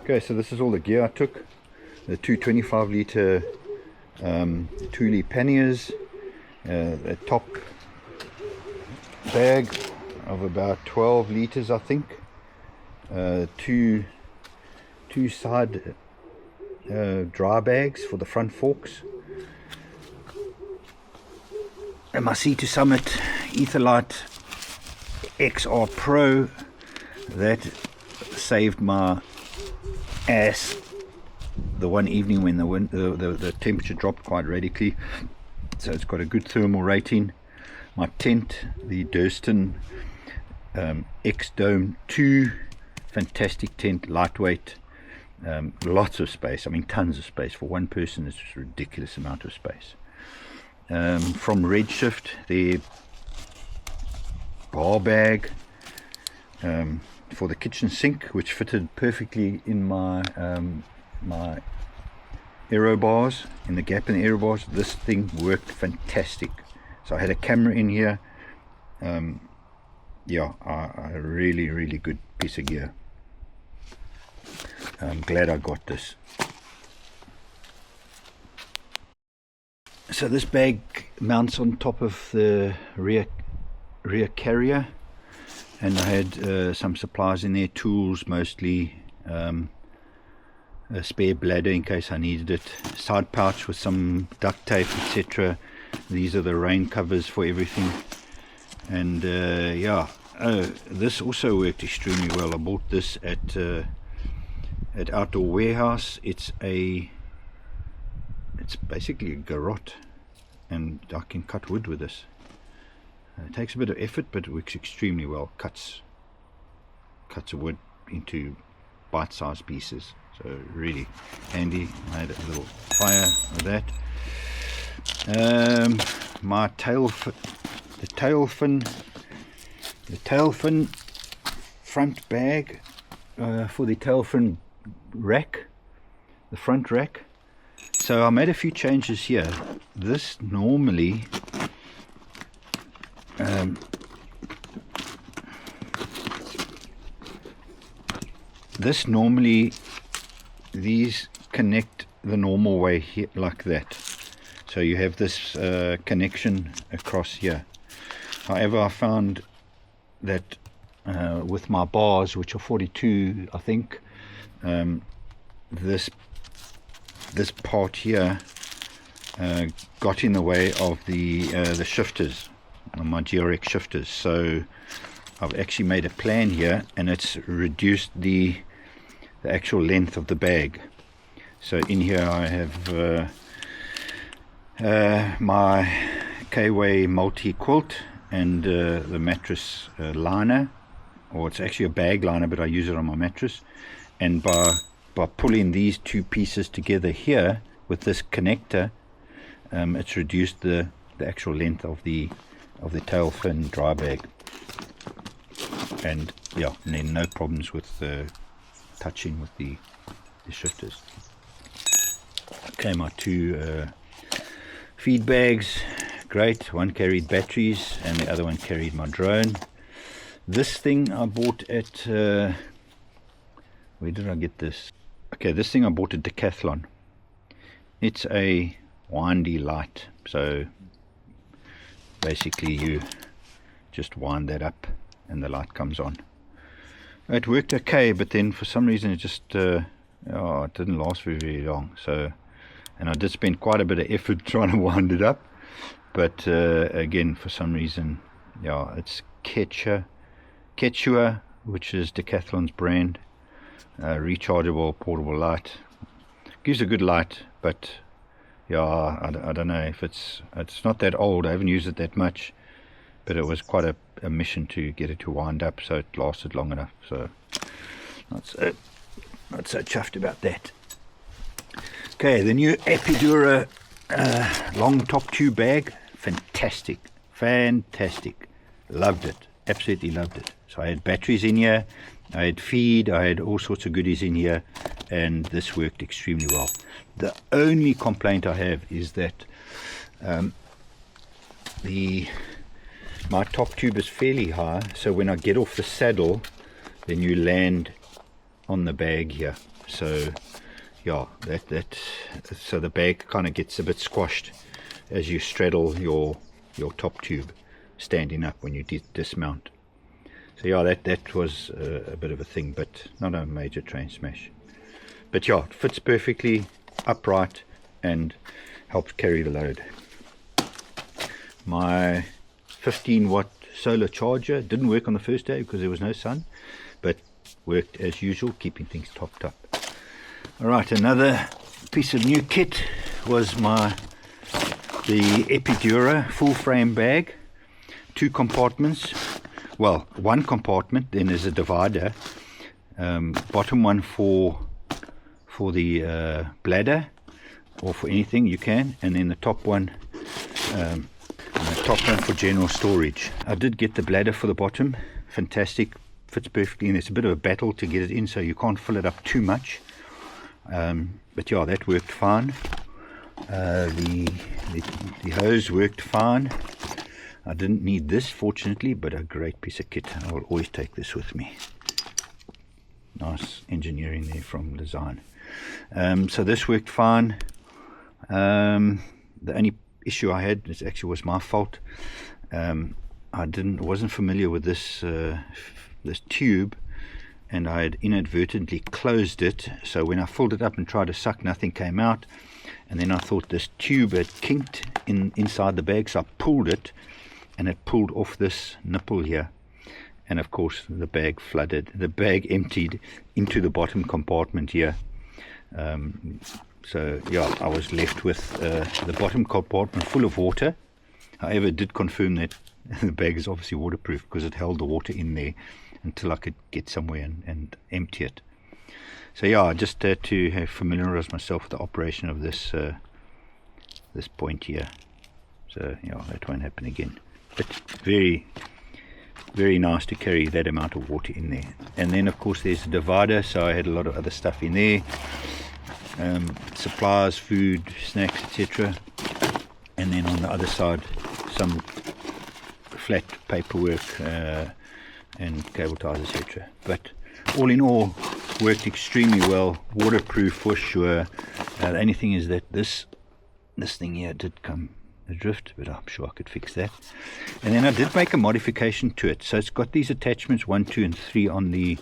Okay, so this is all the gear I took. The two 25-litre Thule panniers, a top bag of about 12 litres I think, two side dry bags for the front forks, and my Sea to Summit Etherlite XR Pro that saved my ass the one evening when the temperature dropped quite radically. So it's got a good thermal rating. My tent, the Durston X-Dome 2, fantastic tent, lightweight, lots of space. I mean, tons of space for one person. It's just a ridiculous amount of space. From Redshift, the bar bag for the kitchen sink, which fitted perfectly in my my aero bars, in the gap in the aero bars. This thing worked fantastic. So I had a camera in here. Yeah, a really good piece of gear. I'm glad I got this. So this bag mounts on top of the rear carrier, and I had some supplies in there, tools mostly, a spare bladder in case I needed it, side pouch with some duct tape, etc. These are the rain covers for everything. And yeah, this also worked extremely well. I bought this at Outdoor Warehouse. It's basically a garrote, and I can cut wood with this. It takes a bit of effort, but it works extremely well. Cuts a wood into bite-sized pieces, so really handy. I had a little fire with that. My tail fin front bag for the tail fin rack, the front rack. So I made a few changes here. This normally these connect the normal way here, like that. So you have this connection across here. However, I found that with my bars, which are 42 I think, this part here got in the way of the shifters, my GRX shifters. So I've actually made a plan here, and it's reduced the actual length of the bag. So in here I have my K-Way multi-quilt and the mattress liner, or it's actually a bag liner, but I use it on my mattress. And by pulling these two pieces together here with this connector, it's reduced the actual length of the tail fin dry bag. And yeah, and then no problems with touching with the shifters. Okay, my two feed bags, great. One carried batteries and the other one carried my drone. This thing I bought at where did I get this? Okay, this thing I bought at Decathlon. It's a windy light, so basically you just wind that up and the light comes on. It worked okay, but then for some reason it just it didn't last very long. So, and I did spend quite a bit of effort trying to wind it up, but again, for some reason, yeah, it's Quechua, which is Decathlon's brand, rechargeable portable light. Gives a good light, but yeah, I don't know if it's not that old. I haven't used it that much, but it was quite a mission to get it to wind up, so it lasted long enough. So not so chuffed about that. Okay, the new Epidura long top tube bag, fantastic, loved it, absolutely loved it. So I had batteries in here, I had feed, I had all sorts of goodies in here, and this worked extremely well. The only complaint I have is that my top tube is fairly high, so when I get off the saddle, then you land on the bag here. So yeah, so the bag kind of gets a bit squashed as you straddle your top tube standing up when you dismount. So yeah, that was a bit of a thing, but not a major train smash. But yeah, it fits perfectly upright and helps carry the load. My 15-watt solar charger didn't work on the first day because there was no sun, but worked as usual, keeping things topped up. Alright, another piece of new kit was the Epidura full frame bag. 2 compartments, well, 1 compartment, then there's a divider, bottom one for the bladder or for anything you can, and then the top one for general storage. I did get the bladder for the bottom, fantastic, fits perfectly in. It's a bit of a battle to get it in, so you can't fill it up too much, but yeah, that worked fine. The hose worked fine. I didn't need this, fortunately, but a great piece of kit. I will always take this with me. Nice engineering there from design. So this worked fine. The only issue I had, this actually was my fault. I wasn't familiar with this tube, and I had inadvertently closed it. So when I filled it up and tried to suck, nothing came out. And then I thought this tube had kinked inside the bag, so I pulled it, and it pulled off this nipple here. And of course the bag flooded. The bag emptied into the bottom compartment here. So yeah, I was left with the bottom compartment full of water. However, it did confirm that the bag is obviously waterproof because it held the water in there until I could get somewhere and empty it. So yeah, I just had to familiarize myself with the operation of this this point here. So yeah, that won't happen again. But very, very nice to carry that amount of water in there. And then of course there's a divider, so I had a lot of other stuff in there, supplies, food, snacks, etc. And then on the other side some flat paperwork and cable ties, etc. But all in all, worked extremely well, waterproof for sure. The only thing is that this thing here did come adrift, but I'm sure I could fix that. And then I did make a modification to it, so it's got these attachments 1, 2 and 3 on the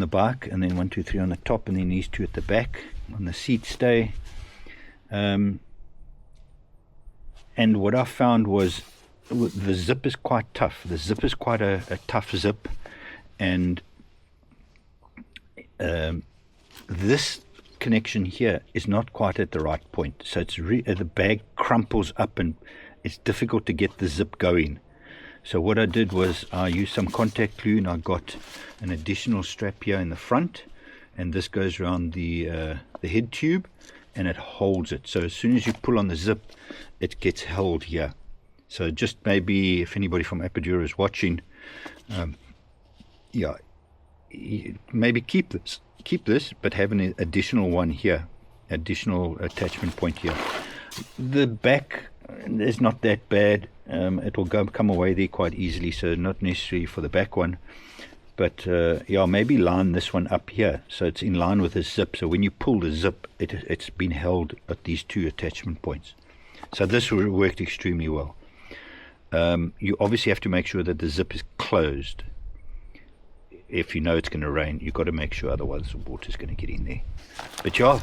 bike, and then 1, 2, 3 on the top, and then these 2 at the back on the seat stay. And what I found was the zip is quite tough. The zip is quite a tough zip, and this connection here is not quite at the right point, so it's the bag crumples up and it's difficult to get the zip going. So what I did was I used some contact glue, and I got an additional strap here in the front, and this goes around the head tube and it holds it. So as soon as you pull on the zip, it gets held here. So just maybe if anybody from Epidura is watching, yeah, maybe keep this, but have an additional one here, additional attachment point here. The back is not that bad. It will come away there quite easily, so not necessary for the back one, but yeah, maybe line this one up here so it's in line with the zip, so when you pull the zip, it's been held at these 2 attachment points. So this worked extremely well. You obviously have to make sure that the zip is closed. If you know it's going to rain, you've got to make sure, otherwise the water's going to get in there. But yeah,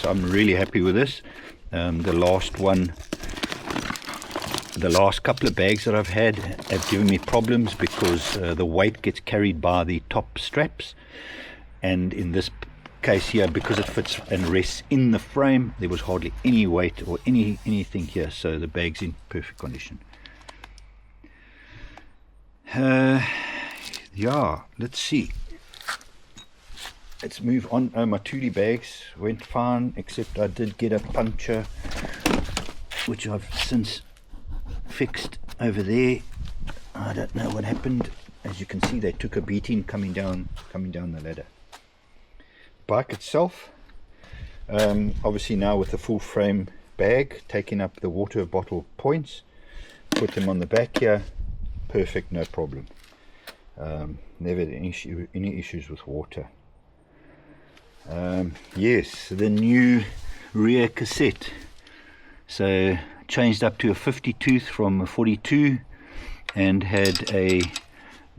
I'm really happy with this. The last couple of bags that I've had have given me problems because the weight gets carried by the top straps, and in this case here, because it fits and rests in the frame, there was hardly any weight or anything here, so the bag's in perfect condition. Yeah, let's see. Let's move on. My Thule bags went fine, except I did get a puncture, which I've since fixed over there. I don't know what happened. As you can see, they took a beating coming down the ladder. Bike itself, obviously now with the full frame bag, taking up the water bottle points, put them on the back here, perfect, no problem. Never any issues with water. Yes, the new rear cassette. So changed up to a 50 tooth from a 42 and had a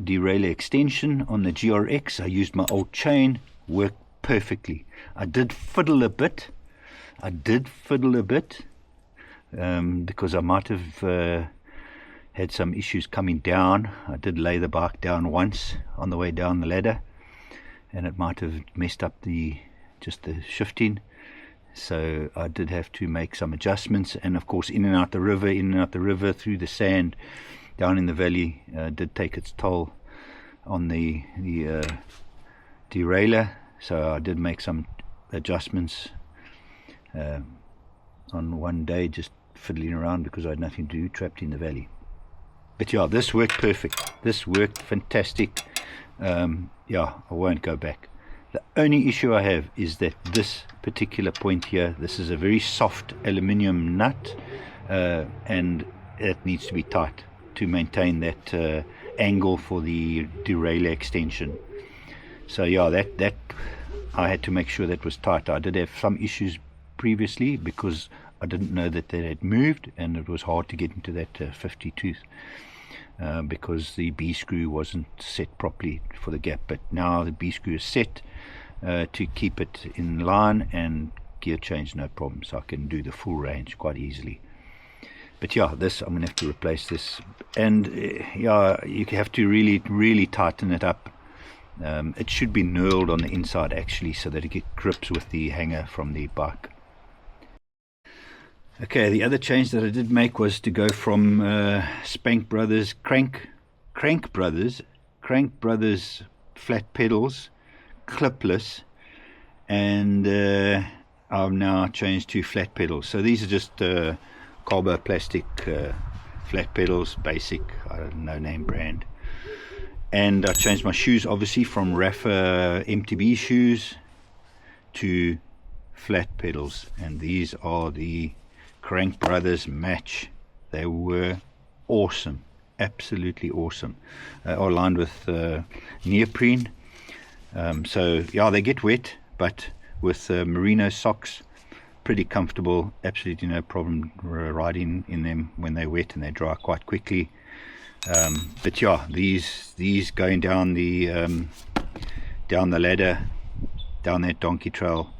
derailleur extension on the GRX. I used my old chain, worked perfectly. I did fiddle a bit because I might have had some issues coming down. I did lay the bike down once on the way down the ladder, and it might have messed up just the shifting. So I did have to make some adjustments, and of course in and out the river, through the sand, down in the valley, did take its toll on the derailleur. So I did make some adjustments on one day, just fiddling around because I had nothing to do, trapped in the valley. But yeah, this worked perfect. This worked fantastic. Yeah, I won't go back. The only issue I have is that this particular point here, this is a very soft aluminium nut, and it needs to be tight to maintain that angle for the derailleur extension. So yeah, that I had to make sure that was tight. I did have some issues previously because I didn't know that they had moved, and it was hard to get into that 50 tooth because the B screw wasn't set properly for the gap. But now the B screw is set to keep it in line, and gear change no problem, so I can do the full range quite easily. But yeah, this I'm gonna have to replace this, and yeah, you have to really tighten it up. It should be knurled on the inside actually, so that it grips with the hanger from the bike. Okay, the other change that I did make was to go from Spank Brothers Crank Brothers flat pedals, clipless, and I've now changed to flat pedals. So these are just carbo plastic flat pedals, basic, I don't know, name brand. And I changed my shoes obviously from Rafa MTB shoes to flat pedals, and these are the Crank Brothers Match. They were awesome, absolutely awesome. Are lined with neoprene, so yeah, they get wet, but with merino socks, pretty comfortable, absolutely no problem riding in them when they're wet, and they dry quite quickly. But yeah, these going down the ladder, down that donkey trail,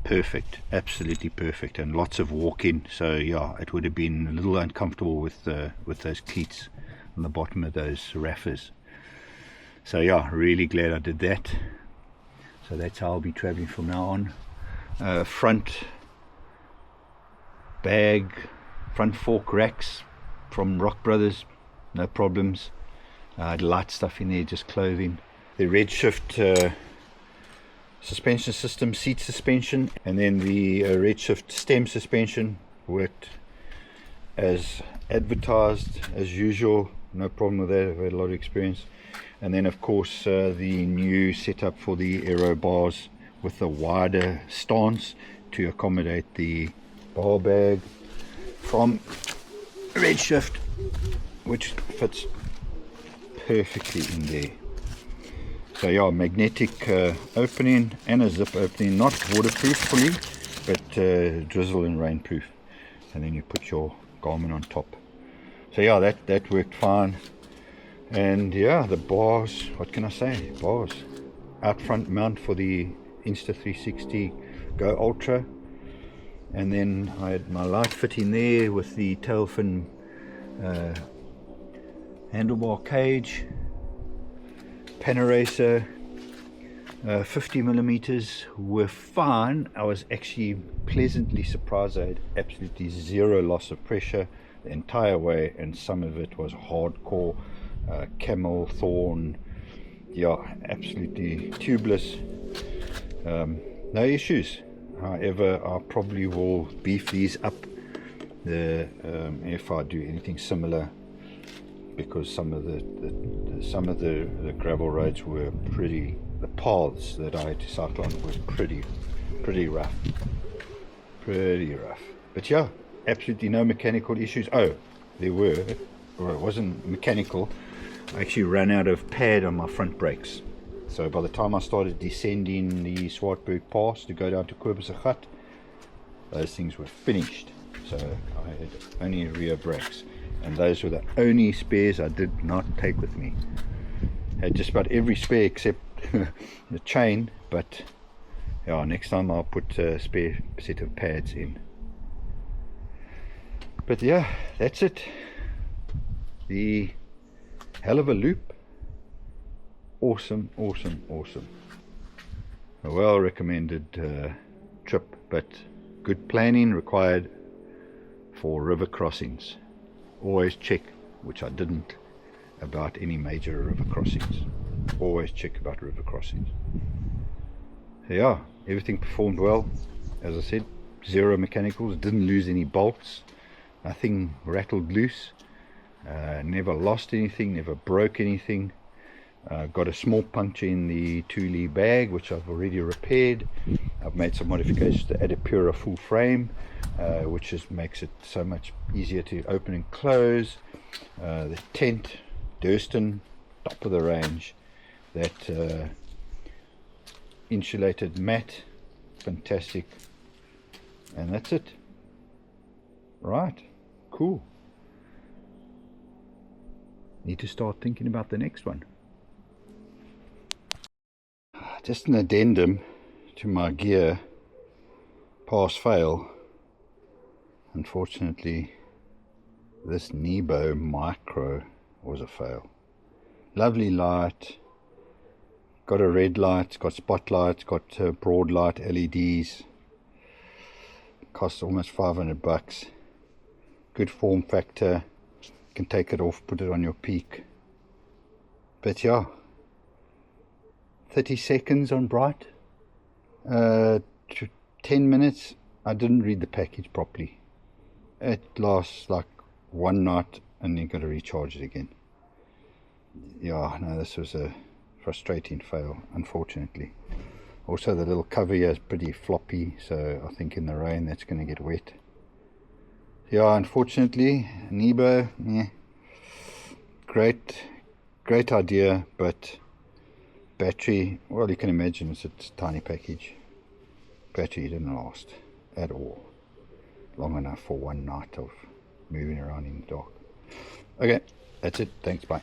perfect, absolutely perfect, and lots of walking. So yeah, it would have been a little uncomfortable with those cleats on the bottom of those Rafas. So yeah, really glad I did that. So that's how I'll be traveling from now on. Front fork racks from Rock Brothers, no problems. Light stuff in there, just clothing. The Redshift suspension system, seat suspension, and then the Redshift stem suspension worked as advertised as usual, no problem with that. I've had a lot of experience. And then of course the new setup for the aero bars with the wider stance to accommodate the bar bag from Redshift, which fits perfectly in there. So yeah, magnetic opening and a zip opening, not waterproof fully, but drizzle and rain proof. And then you put your Garmin on top. So yeah, that worked fine. And yeah, the bars, what can I say, bars. Out front mount for the Insta360 Go Ultra. And then I had my light fitting there with the tail fin handlebar cage, Panaracer 50mm were fine. I was actually pleasantly surprised. I had absolutely zero loss of pressure the entire way, and some of it was hardcore camel thorn, yeah, absolutely tubeless, no issues. However, I probably will beef these up if I do anything similar, because some of the gravel roads were pretty, the paths that I had to cycle on were pretty rough, but yeah, absolutely no mechanical issues. Oh, there were, or it wasn't mechanical. I actually ran out of pad on my front brakes, So by the time I started descending the Swartberg Pass to go down to Gat, those things were finished. So I had only rear brakes, and those were the only spares I did not take with me. Had just about every spare except the chain, but yeah, next time I'll put a spare set of pads in. But yeah, that's it. The Helluva Loop, awesome, awesome, awesome. A well recommended trip, but good planning required for river crossings. Always check, which I didn't, about any major river crossings. Always check about river crossings. So yeah, everything performed well. As I said, zero mechanicals, didn't lose any bolts, nothing rattled loose, never lost anything, never broke anything. Got a small puncture in the 2 bag, which I've already repaired. I've made some modifications to add a purer full frame, which just makes it so much easier to open and close. The tent, Durston, top of the range. That insulated mat, fantastic. And that's it. Right, cool. Need to start thinking about the next one. Just an addendum to my gear, pass fail. Unfortunately, this Nebo Micro was a fail. Lovely light, got a red light, got spotlights, got broad light LEDs. Cost almost $500. Good form factor. You can take it off, put it on your peak. But yeah, 30 seconds on bright, 10 minutes. I didn't read the package properly. It lasts like one night and then got to recharge it again. Yeah, no, this was a frustrating fail, unfortunately. Also, the little cover here is pretty floppy, so I think in the rain that's going to get wet. Yeah, unfortunately, Nebo, yeah, great idea, but battery, well, you can imagine it's a tiny package. Battery didn't last at all long enough for one night of moving around in the dark. Okay, that's it. Thanks, bye.